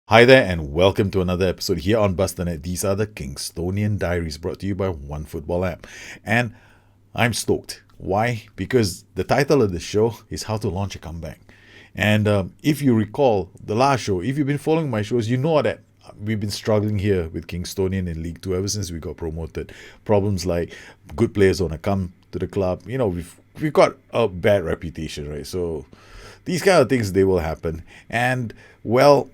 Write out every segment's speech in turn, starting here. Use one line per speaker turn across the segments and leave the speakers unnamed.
Hi there, and welcome to another episode here on Bustthenet. These are the Kingstonian Diaries brought to you by One Football App. And I'm stoked. Why? Because the title of the show is How to Launch a Comeback. And if you recall the last show, if you've been following my shows, you know that we've been struggling here with Kingstonian in League 2 ever since we got promoted. Problems like good players don't want to come to the club. You know, we've got a bad reputation, right? So these kind of things, they will happen. And, well,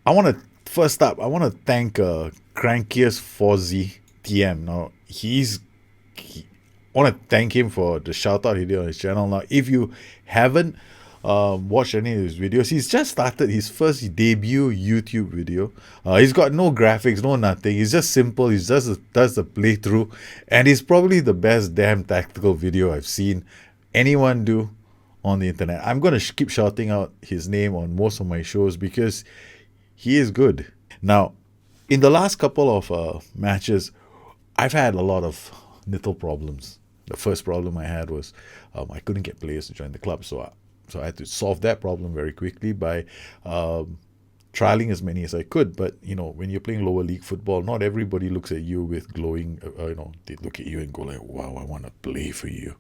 I want to first up. I want to thank Crankiest Fozzy TM. Now I want to thank him for the shout out he did on his channel. Now, if you haven't watched any of his videos, he's just started his first debut YouTube video. He's got no graphics, no nothing. He's just simple. He just does the playthrough, and it's probably the best damn tactical video I've seen anyone do on the internet. I'm gonna keep shouting out his name on most of my shows because he is good. Now, in the last couple of matches, I've had a lot of little problems. The first problem I had was I couldn't get players to join the club, so I had to solve that problem very quickly by trialing as many as I could. But you know, when you're playing lower league football, not everybody looks at you with glowing. They look at you and go like, "Wow, I want to play for you."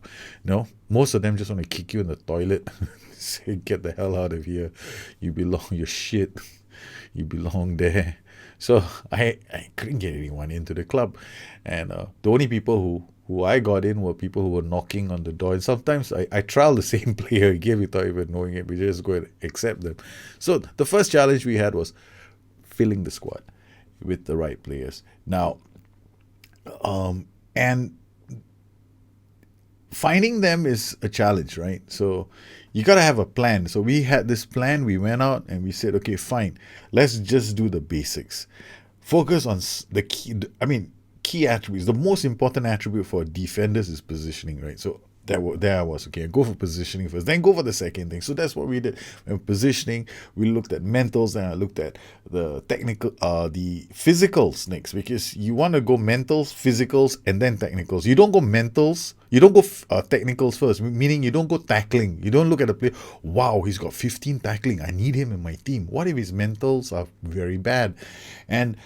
No, most of them just want to kick you in the toilet, say, "Get the hell out of here! You belong. You're shit." You belong there. So I couldn't get anyone into the club. And the only people who I got in were people who were knocking on the door. And sometimes I trial the same player again without even knowing it. We just go and accept them. So the first challenge we had was filling the squad with the right players. Now, and finding them is a challenge, right? So you got to have a plan. So we had this plan. We went out and we said, okay, fine, let's just do the basics. Focus on the key attributes. The most important attribute for defenders is positioning, right? So there I was, okay, go for positioning first, then go for the second thing. So that's what we did. When positioning, we looked at mentals, then I looked at the the physicals next, because you want to go mentals, physicals, and then technicals. You don't go mentals, you don't go technicals first, meaning you don't go tackling. You don't look at the player, wow, he's got 15 tackling, I need him in my team. What if his mentals are very bad? And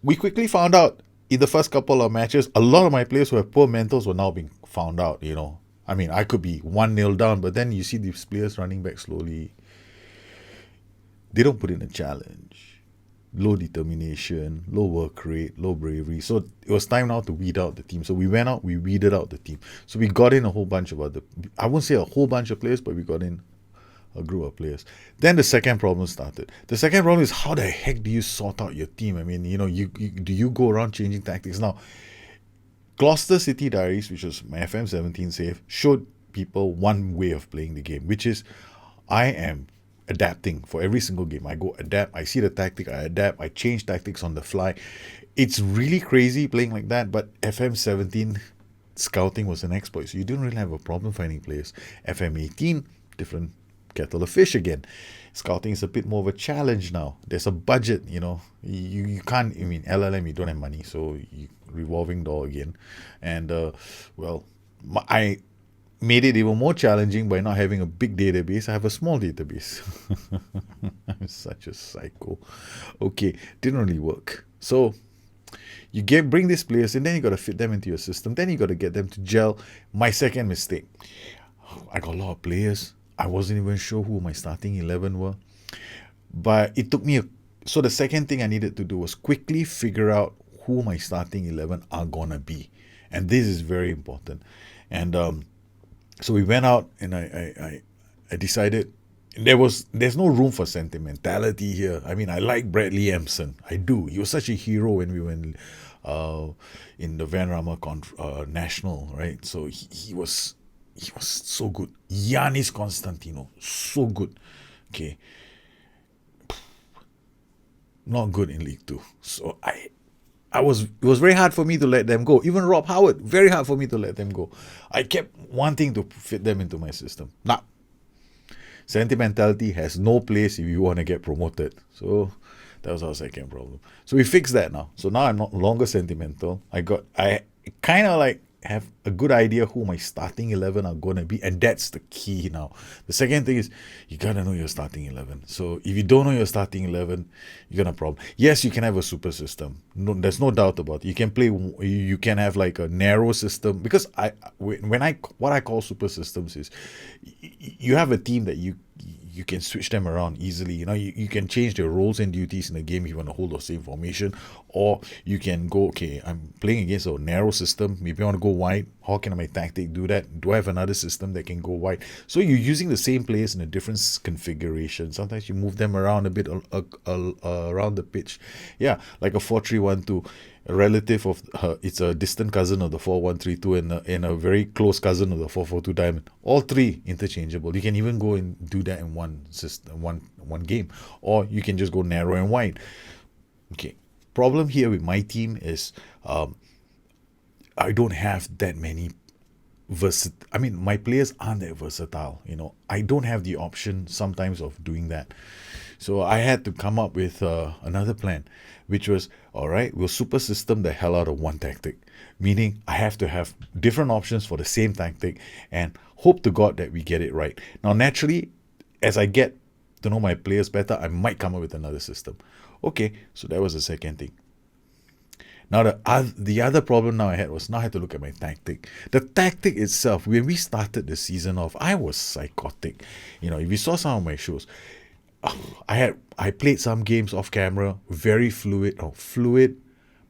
we quickly found out in the first couple of matches, a lot of my players who have poor mentals were now being found out, you know. I mean, I could be 1-0 down, but then you see these players running back slowly. They don't put in a challenge. Low determination, low work rate, low bravery. So it was time now to weed out the team. So we went out, we weeded out the team. So we got in a whole bunch of I won't say a whole bunch of players, but we got in a group of players. Then the second problem started. The second problem is, how the heck do you sort out your team? I mean, you know, do you go around changing tactics? Now, Gloucester City Diaries, which was my FM18 save, showed people one way of playing the game, which is I am adapting for every single game. I go adapt, I see the tactic, I adapt, I change tactics on the fly. It's really crazy playing like that, but FM17 scouting was an exploit, so you didn't really have a problem finding players. FM18, different kettle of fish again. Scouting is a bit more of a challenge now. There's a budget, you know. You can't, I mean, LLM, you don't have money, so revolving door again. And, I made it even more challenging by not having a big database. I have a small database. I'm such a psycho. Okay, didn't really work. So you bring these players and then you got to fit them into your system. Then you got to get them to gel. My second mistake, I got a lot of players. I wasn't even sure who my starting 11 were. But it took me so the second thing I needed to do was quickly figure out who my starting 11 are gonna be. And this is very important. And so we went out and I decided there's no room for sentimentality here. I mean, I like Bradley Empson. I do. He was such a hero when we went in the Van Rama National, right? So he was so good. Yanis Constantino, so good. Okay. Not good in League 2. So it was very hard for me to let them go. Even Rob Howard, very hard for me to let them go. I kept wanting to fit them into my system. Now, sentimentality has no place if you want to get promoted. So that was our second problem. So we fixed that now. So now I'm not longer sentimental. I kind of like have a good idea who my starting 11 are going to be, and that's the key now. The second thing is you got to know your starting 11. So if you don't know your starting 11, you're going to problem. Yes, you can have a super system. No, there's no doubt about it. You can play, you can have like a narrow system, because what I call super systems is you have a team that you can switch them around easily. You can change their roles and duties in the game if you want to hold the same formation, or you can go, okay, I'm playing against a narrow system. Maybe I want to go wide. How can my tactic do that? Do I have another system that can go wide? So you're using the same players in a different configuration. Sometimes you move them around a bit around the pitch. Yeah, like a 4-3-1-2. A relative of it's a distant cousin of the 4-1-3-2 and a very close cousin of the 4-4-2 diamond. All three interchangeable. You can even go and do that in one system, one game, or you can just go narrow and wide. Okay. Problem here with my team is I don't have that many my players aren't that versatile. I don't have the option sometimes of doing that. So I had to come up with another plan, which was, all right, we'll super system the hell out of one tactic, meaning I have to have different options for the same tactic and hope to God that we get it right. Now, naturally, as I get to know my players better, I might come up with another system. Okay, so that was the second thing. Now, the other problem now I had was now I had to look at my tactic. The tactic itself, when we started the season off, I was psychotic. If you saw some of my shows, I played some games off camera, very fluid,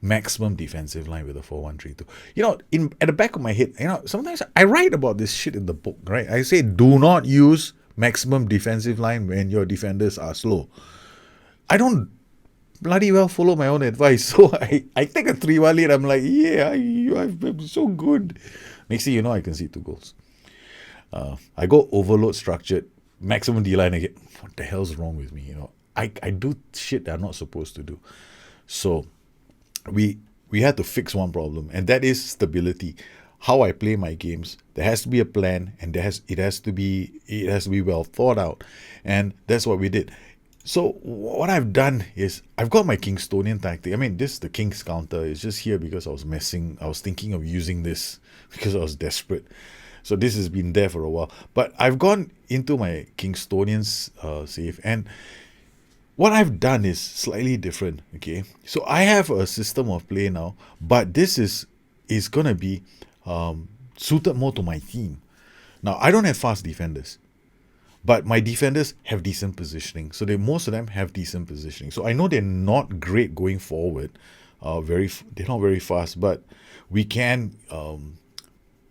maximum defensive line with a 4-1-3-2. At the back of my head, sometimes I write about this shit in the book, right? I say, do not use maximum defensive line when your defenders are slow. I don't bloody well follow my own advice. So I take a 3-1 lead. I'm like, yeah, I'm so good. Next thing you know, I can see 2 goals. I go overload structured, maximum D-line again. What the hell's wrong with me? I do shit that I'm not supposed to do. So we had to fix one problem, and that is stability. How I play my games, there has to be a plan, and it has to be well thought out, and that's what we did. So what I've done is I've got my Kingstonian tactic. This is the King's counter. It's just here because I was thinking of using this because I was desperate. So this has been there for a while. But I've gone into my Kingstonian's save, and what I've done is slightly different. Okay, so I have a system of play now, but this is going to be suited more to my team. Now, I don't have fast defenders, but my defenders have decent positioning. So most of them have decent positioning. So I know they're not great going forward. They're not very fast, but we can.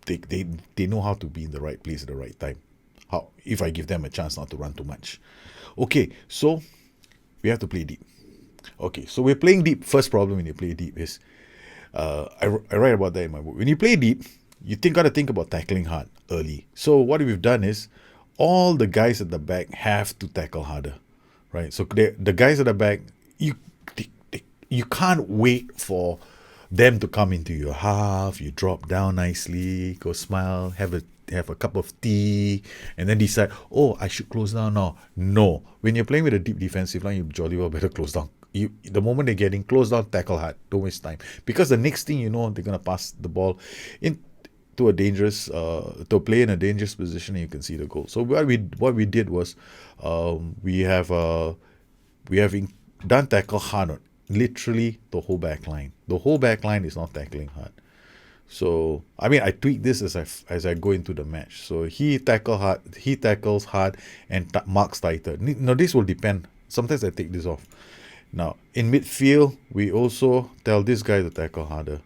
They know how to be in the right place at the right time. How if I give them a chance not to run too much. Okay, so we have to play deep. Okay, so we're playing deep. First problem when you play deep is, I write about that in my book. When you play deep, you got to think about tackling hard early. So what we've done is, all the guys at the back have to tackle harder, right? So the guys at the back, you can't wait for them to come into your half. You drop down nicely, go smile, have a cup of tea, and then decide, oh, I should close down now. No, when you're playing with a deep defensive line, you jolly well better close down. The moment they're getting close down, tackle hard. Don't waste time, because the next thing you know, they're gonna pass the ball to a dangerous to play in a dangerous position, and you can see the goal. So what we did was we have done tackle hard on literally the whole back line. The whole back line is not tackling hard. So I tweak this as I go into the match. So he tackles hard and marks tighter. Now this will depend. Sometimes I take this off. Now in midfield, we also tell this guy to tackle harder.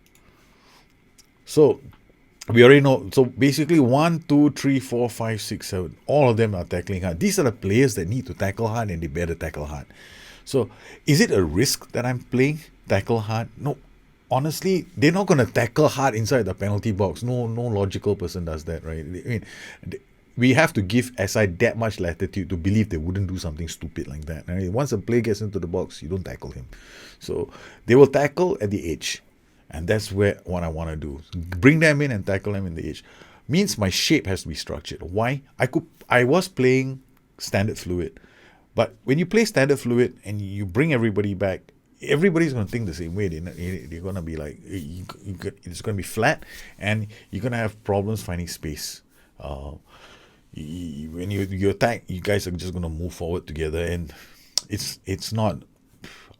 So we already know. So basically 1, 2, 3, 4, 5, 6, 7, all of them are tackling hard. These are the players that need to tackle hard, and they better tackle hard. So is it a risk that I'm playing tackle hard? No. Honestly, they're not going to tackle hard inside the penalty box. No logical person does that, right? We have to give SI that much latitude to believe they wouldn't do something stupid like that. Right? Once a player gets into the box, you don't tackle him. So they will tackle at the edge. And that's what I want to do. Bring them in and tackle them in the edge. Means my shape has to be structured. Why? I was playing standard fluid. But when you play standard fluid and you bring everybody back, everybody's going to think the same way. They're going to be like, it's going to be flat, and you're going to have problems finding space. When you attack, you guys are just going to move forward together, and it's not.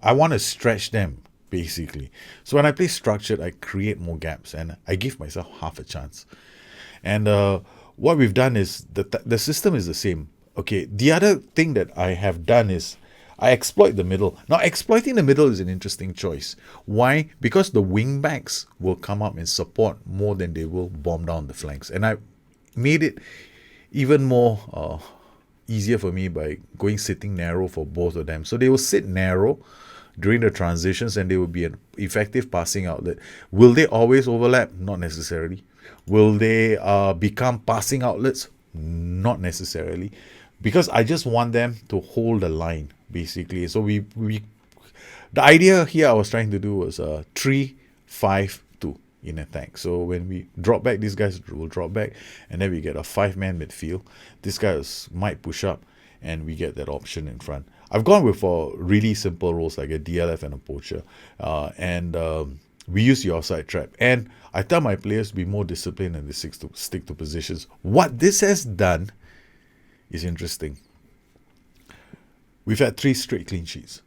I want to stretch them basically. So when I play structured, I create more gaps, and I give myself half a chance. And what we've done is the system is the same. Okay, the other thing that I have done is I exploit the middle. Now, exploiting the middle is an interesting choice. Why? Because the wing backs will come up and support more than they will bomb down the flanks. And I made it even more easier for me by sitting narrow for both of them. So they will sit narrow during the transitions, and they will be an effective passing outlet. Will they always overlap? Not necessarily. Will they become passing outlets? Not necessarily. Because I just want them to hold the line, basically. So we the idea here I was trying to do was 3-5-2 in attack. So when we drop back, these guys will drop back, and then we get a 5-man midfield. These guys might push up, and we get that option in front. I've gone with really simple roles like a DLF and a poacher, and we use the offside trap. And I tell my players to be more disciplined and they stick to positions. What this has done is interesting. We've had 3 straight clean sheets.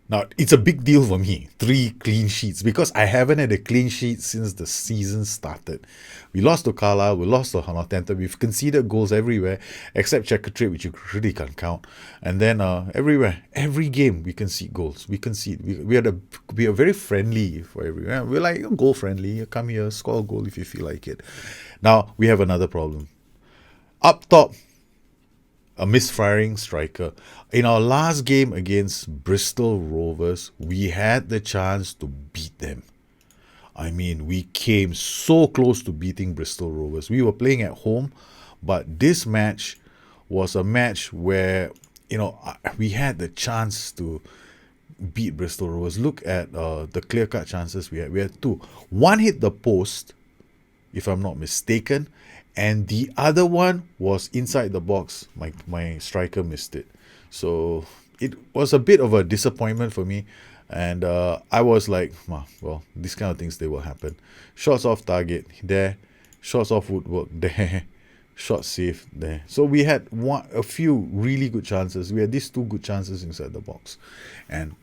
Now, it's a big deal for me, 3 clean sheets, because I haven't had a clean sheet since the season started. We lost to Carlisle, we lost to Northampton, we've conceded goals everywhere, except Checkatrade, which you really can't count. And then everywhere, every game, we concede goals. We concede. We are very friendly for everyone. We're like, goal friendly. Come here, score a goal if you feel like it. Now, we have another problem. Up top, a misfiring striker. In our last game against Bristol Rovers, we had the chance to beat them. I mean, we came so close to beating Bristol Rovers. We were playing at home, but this match was a match where, we had the chance to beat Bristol Rovers. Look at the clear-cut chances we had. We had 2. One hit the post, if I'm not mistaken, and the other one was inside the box. My striker missed it. So it was a bit of a disappointment for me. And I was like, well, these kind of things, they will happen. Shots off target there. Shots off woodwork there. Shot safe there. So we had a few really good chances. We had these 2 good chances inside the box. And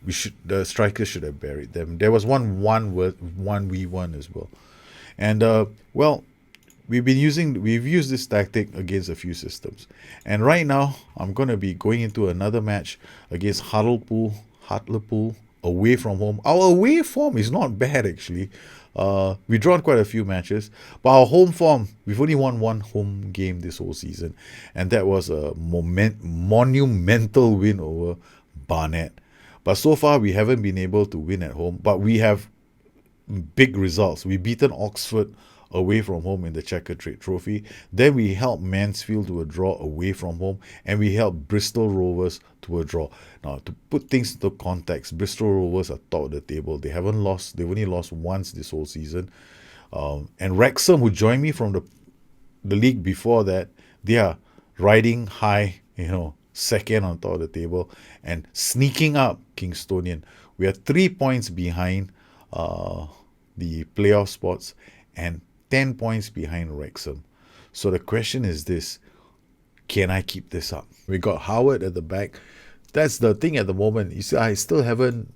the striker should have buried them. There was one we won as well. And, we've used this tactic against a few systems. And right now, I'm going to be going into another match against Hartlepool, away from home. Our away form is not bad, actually. We've drawn quite a few matches. But our home form, we've only won 1 home game this whole season. And that was a monumental win over Barnet. But so far, we haven't been able to win at home. But we have big results. We've beaten Oxford away from home in the Checkatrade Trophy. Then we helped Mansfield to a draw away from home, and we helped Bristol Rovers to a draw. Now, to put things into context, Bristol Rovers are top of the table. They haven't lost. They've only lost once this whole season. And Wrexham, who joined me from the league before that, they are riding high, second on top of the table and sneaking up Kingstonian. We are 3 points behind the playoff spots and 10 points behind Wrexham. So the question is this: can I keep this up? We got Howard at the back. That's the thing at the moment. You see, I still haven't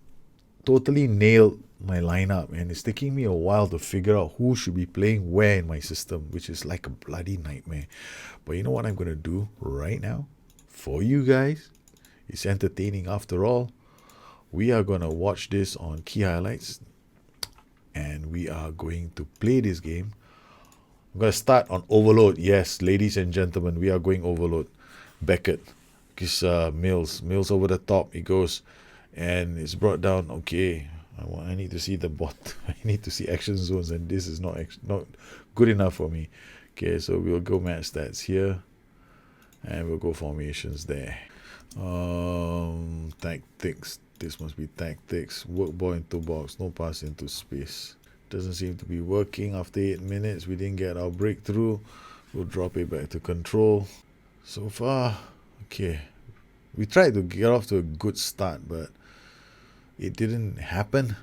totally nailed my lineup, and it's taking me a while to figure out who should be playing where in my system, which is like a bloody nightmare. But you know what I'm going to do right now for you guys? It's entertaining after all. We are going to watch this on Key Highlights, and we are going to play this game. I'm going to start on Overload. Yes, ladies and gentlemen, we are going Overload. Beckett, because Mills over the top. He goes, and it's brought down. Okay, I need to see the bot. I need to see action zones, and this is not good enough for me. Okay, so we'll go match stats here, and we'll go formations there. Tactics. This must be tactics. Work ball into box. No pass into space. Doesn't seem to be working. After 8 minutes, we didn't get our breakthrough. We'll drop it back to control. So far, okay. We tried to get off to a good start, but it didn't happen.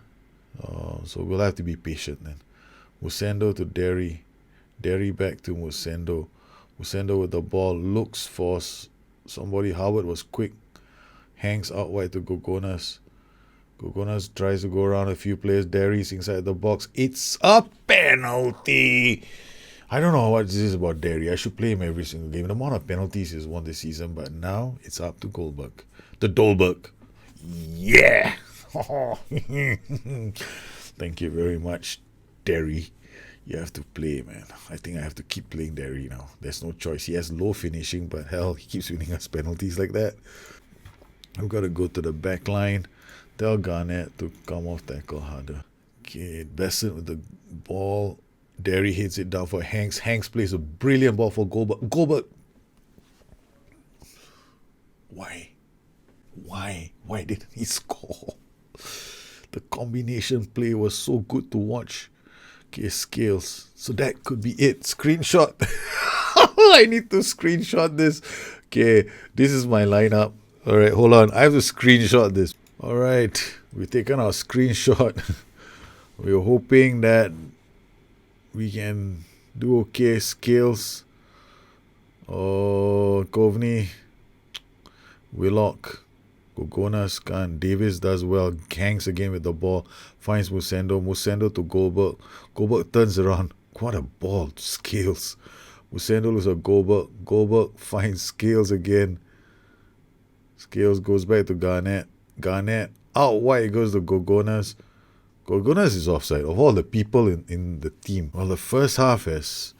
So we'll have to be patient then. Musendo to Derry. Derry back to Musendo. Musendo with the ball. Looks for somebody. Howard was quick. Hangs out wide to Gogonas. Gogonas tries to go around a few players. Derry's inside the box. It's a penalty. I don't know what this is about Derry. I should play him every single game. The amount of penalties he's won this season, but now it's up to Goldberg. The Dolberg. Yeah. Thank you very much, Derry. You have to play, man. I think I have to keep playing Derry now. There's no choice. He has low finishing, but hell, he keeps winning us penalties like that. I've got to go to the back line. Tell Garnett to come off tackle harder. Okay, Besson with the ball. Derry hits it down for Hanks. Hanks plays a brilliant ball for Goldberg. Goldberg. Why? Why didn't he score? The combination play was so good to watch. Okay, Scales. So that could be it. Screenshot. I need to screenshot this. Okay, this is my lineup. Alright, hold on. I have to screenshot this. Alright, we've taken our screenshot. We're hoping that we can do okay. Scales. Oh, Coveney. Willock. Gogonas can. Davis does well. Hangs again with the ball. Finds Musendo. Musendo to Goldberg. Goldberg turns around. What a ball. Scales. Musendo looks at Goldberg. Goldberg finds Scales again. Scales goes back to Garnett. Garnett out wide goes to Gogonas. Gogonas is offside. Of all the people in the team, well, the first half has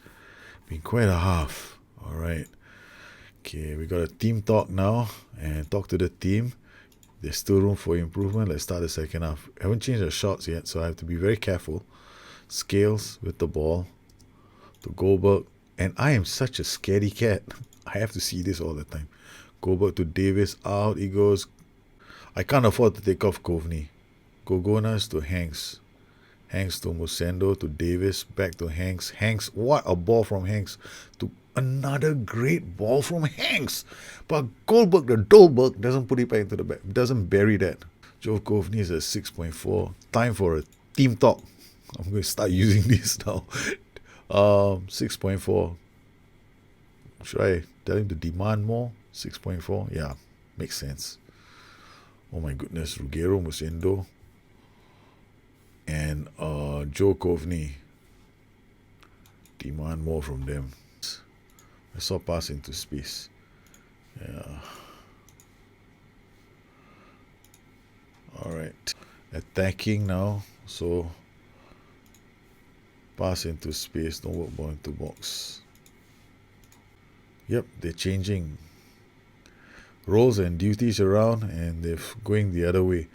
been quite a half. Alright. Okay, we got a team talk now. And talk to the team. There's still room for improvement. Let's start the second half. I haven't changed the shots yet, so I have to be very careful. Scales with the ball to Goldberg. And I am such a scaredy cat. I have to see this all the time. Goldberg to Davis. Out he goes. I can't afford to take off Coveney. Gogonas to Hanks. Hanks to Musendo to Davis. Back to Hanks. Hanks. What a ball from Hanks. To another great ball from Hanks. But Goldberg, the Dolberg, doesn't put it back into the back. Doesn't bury that. Joe Coveney is at 6.4. Time for a team talk. I'm going to start using this now. 6.4. Should I tell him to demand more? 6.4. Yeah, makes sense. Oh my goodness. Ruggiero, Musendo, and Joe Coveney. Demand more from them. I saw pass into space. Yeah. Alright. Attacking now. So pass into space. Don't work ball into box. Yep, they're changing roles and duties around, and they're going the other way.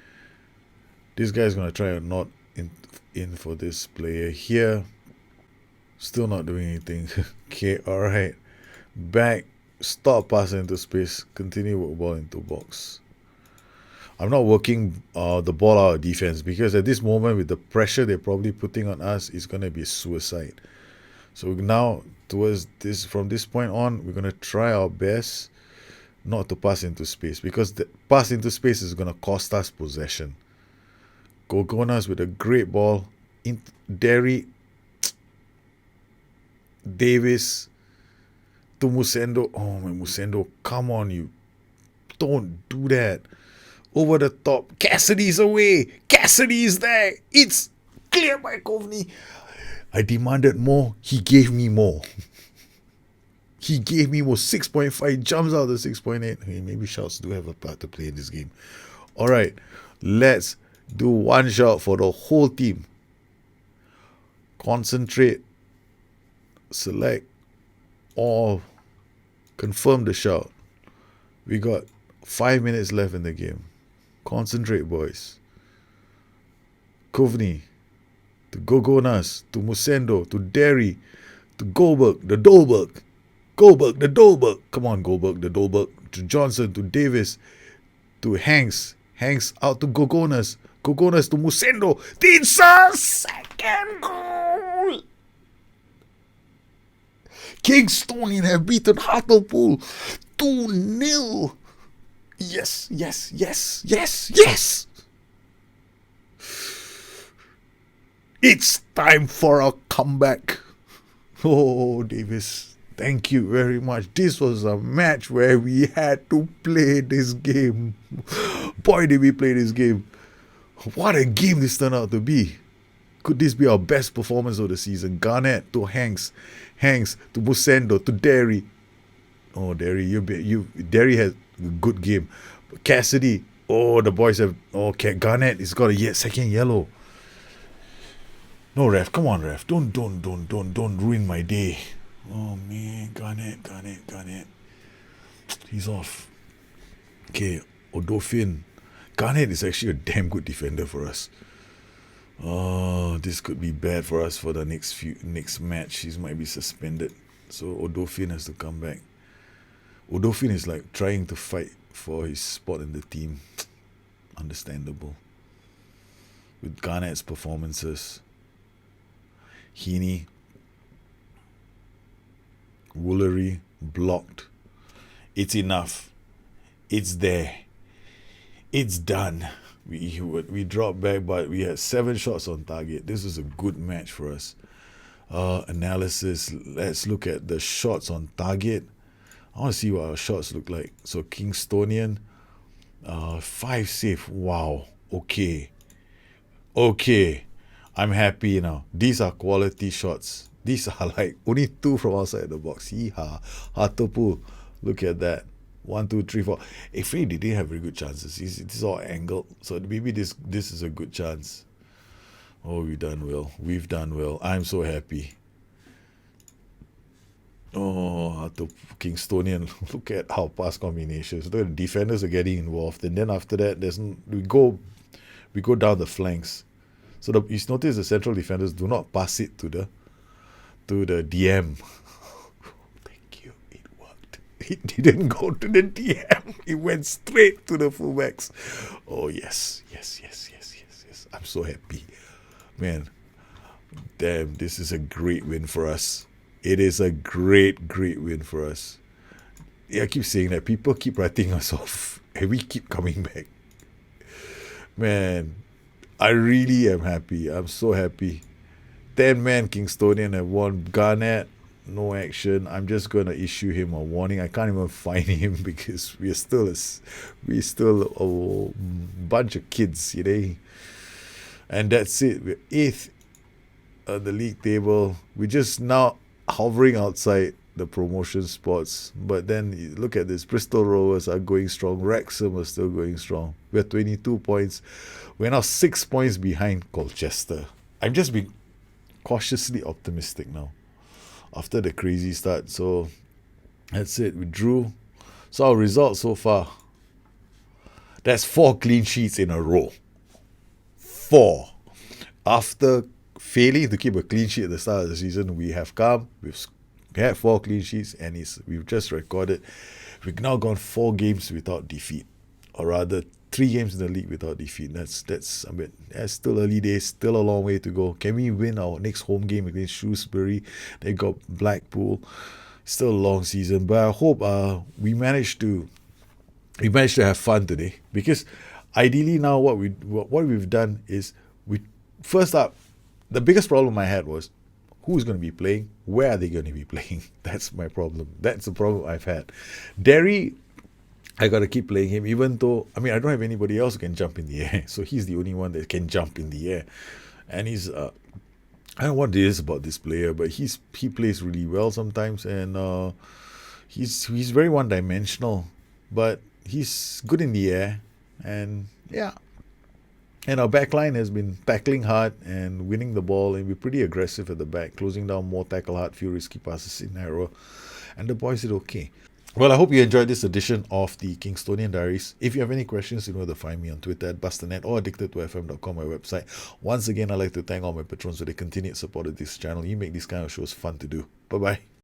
This guy's going to try and not in for this player here. Still not doing anything. Okay, alright. Back. Stop pass into space. Continue work ball into box. I'm not working the ball out of defense, because at this moment, with the pressure they're probably putting on us, it's going to be suicide. So now, from this point on, we're going to try our best not to pass into space, because the pass into space is going to cost us possession. Gogonas with a great ball. Derry. Davis to Musendo. Oh my, Musendo, come on, you. Don't do that. Over the top. Cassidy's away. Cassidy's there. It's clear by Coveney. I demanded more. He gave me more. He gave me more. 6.5. Jumps out of the 6.8. Hey, maybe shouts do have a part to play in this game. Alright. Let's do one shout for the whole team. Concentrate. Select all. Confirm the shout. We got 5 minutes left in the game. Concentrate, boys. Coveney to Gogonas to Musendo to Derry to Goldberg, the Dolberg. Goldberg, the Dolberg. Come on, Goldberg, the Dolberg. To Johnson, to Davis, to Hanks. Hanks out to Gogonas. Gogonas to Musendo. It's a second goal. Kingstonian have beaten Hartlepool 2-0. Yes, yes, yes, yes, yes. It's time for a comeback. Oh, Davis, thank you very much. This was a match where we had to play this game. Boy, did we play this game. What a game this turned out to be. Could this be our best performance of the season? Garnett to Hanks to Busendo to Derry. Oh, Derry, Derry has a good game. Cassidy. Oh, the boys have. Oh, Garnett has got a second yellow. No, ref, come on, ref. Don't ruin my day. Oh man, Garnett. He's off. Okay, Odofin. Garnett is actually a damn good defender for us. Oh, this could be bad for us for the next match. He might be suspended. So Odofin has to come back. Odofin is like trying to fight for his spot in the team. Understandable. With Garnett's performances. Heaney, Woolery, blocked. It's enough. It's there. It's done. We dropped back, but we had 7 shots on target. This was a good match for us. Analysis. Let's look at the shots on target. I want to see what our shots look like. So Kingstonian, 5 save. Wow. Okay. I'm happy now. These are quality shots. These are like only 2 from outside the box. Yeehaw. Hatopu. Look at that. 1, 2, 3, 4. Afraid they didn't have very good chances. This is all angled. So maybe this is a good chance. Oh, we've done well. I'm so happy. Oh, the Kingstonian. Look at how pass combinations. The defenders are getting involved. And then after that, we go down the flanks. So you notice the central defenders do not pass it to the DM. Thank you. It worked. It didn't go to the DM. It went straight to the fullbacks. Oh yes. I'm so happy. Man, damn, this is a great win for us. It is a great win for us. Yeah, I keep saying that. People keep writing us off. And we keep coming back. Man, I really am happy. I'm so happy. 10-man Kingstonian have won. Garnett, no action. I'm just going to issue him a warning. I can't even fine him because we're still a bunch of kids, you know. And that's it. We're 8th on the league table. We're just now hovering outside the promotion spots. But then you look at this. Bristol Rovers are going strong. Wrexham are still going strong. We're 22 points. We're now 6 points behind Colchester. I'm just being cautiously optimistic now after the crazy start. So that's it. We drew. So our results so far. That's 4 clean sheets in a row. 4. After failing to keep a clean sheet at the start of the season, we've had 4 clean sheets, and we've just recorded. We've now gone 4 games without defeat, or rather 3 games in the league without defeat. That's still early days, still a long way to go. Can we win our next home game against Shrewsbury? They got Blackpool. Still a long season, but I hope we managed to have fun today, because ideally now what we've done is first up, the biggest problem I had was who's going to be playing, where are they going to be playing. That's my problem. That's the problem I've had. Derry, I got to keep playing him, even though, I don't have anybody else who can jump in the air. So he's the only one that can jump in the air. And he's, I don't know what it is about this player, but he plays really well sometimes. And he's very one-dimensional, but he's good in the air. And yeah. And our backline has been tackling hard and winning the ball, and we're pretty aggressive at the back, closing down more tackle hard, few risky passes in narrow. And the boys did okay. Well, I hope you enjoyed this edition of the Kingstonian Diaries. If you have any questions, you know where to find me on Twitter at Bustthenet or addicted2fm.com, my website. Once again, I'd like to thank all my patrons for their continued support of this channel. You make these kind of shows fun to do. Bye-bye.